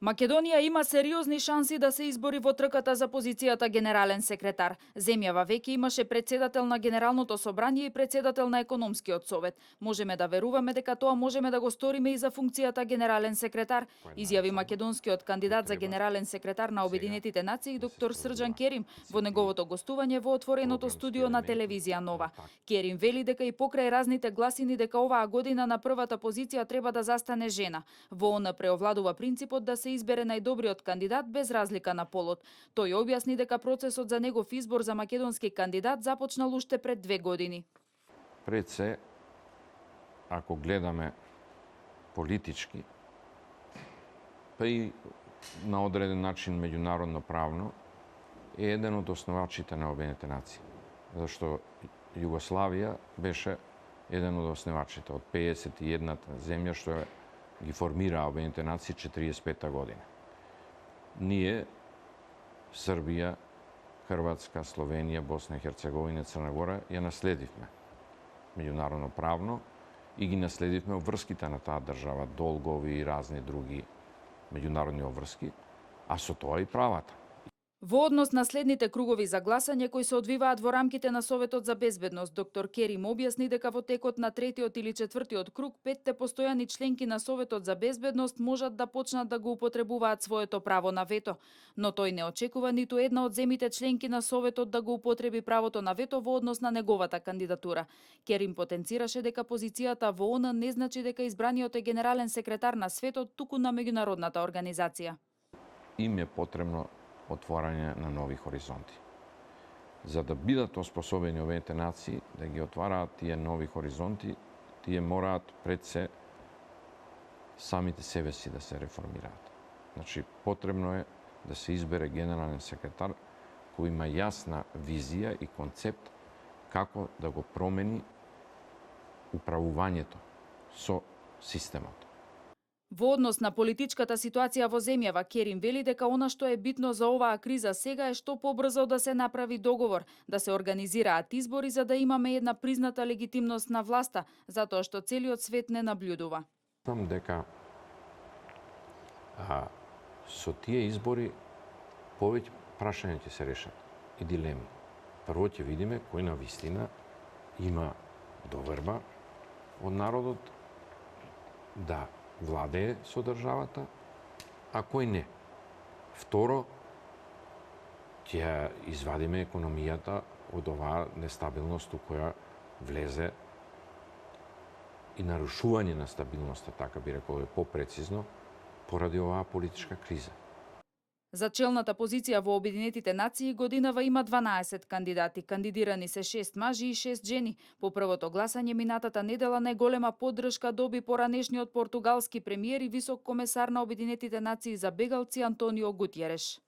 Македонија има сериозни шанси да се избори во трката за позицијата генерален секретар. Земјава веќе имаше председател на Генералното собрание и председател на Економскиот совет. Можеме да веруваме дека тоа можеме да го сториме и за функцијата генерален секретар, изјави македонскиот кандидат за генерален секретар на Обединетите нации доктор Срџан Керим во неговото гостување во отвореното студио на телевизија Нова. Керим вели дека и покрај разните гласини дека оваа година на првата позиција треба да застане жена. Во ОН преовладува принципот да се избере најдобриот кандидат без разлика на полот. Тој објасни дека процесот за негов избор за македонски кандидат започнал уште пред 2 години. Пред се, ако гледаме политички, па и на одреден начин меѓународно правно, е еден од основачите на Обединетите нации. Зашто Југославија беше еден од основачите од 51-та земја што ги формираа Обединетите нации 45-та година. Ние, Србија, Хрватска, Словенија, Босна и Херцеговина, Црна Гора, ја наследивме меѓународно правно и ги наследивме обврските на таа држава, долгови и разни други меѓународни обврски, а со тоа и правата. Во однос на следните кругови за гласање кои се одвиваат во рамките на Советот за безбедност, доктор Керим објасни дека во текот на третиот или четвртиот круг, 5 постојани членки на Советот за безбедност можат да почнат да го употребуваат своето право на вето, но тој не очекува ниту една од земите членки на Советот да го употреби правото на вето во однос на неговата кандидатура. Керим потенцираше дека позицијата во ОН не значи дека избраниот е генерален секретар на светот, туку на меѓународната организација. Им е потребно отворање на нови хоризонти. За да бидат оспособени Обединетите нации да ги отвараат тие нови хоризонти, тие мораат пред се самите себе си да се реформираат. Значи, потребно е да се избере генерален секретар кој има јасна визија и концепт како да го промени управувањето со системот. Во однос на политичката ситуација во земјава, Керим вели дека она што е битно за оваа криза сега е што побрзо да се направи договор, да се организираат избори за да имаме една призната легитимност на власта, затоа што целиот свет не наблюдува. Знам дека со тие избори повеќе прашања ќе се решат и дилеми. Прво ќе видиме кој на вистина има доверба од народот да владее со државата, а кој не. Второ, ќе извадиме економијата од оваа нестабилност у која влезе и нарушување на стабилноста, така би рекол попрецизно, поради оваа политичка криза. За челната позиција во Обединетите нации годинава има 12 кандидати. Кандидирани се 6 мажи и 6 жени. По првото гласање минатата недела најголема поддршка доби поранешниот португалски премиер и висок комесар на Обединетите нации за бегалци Антонио Гутјереш.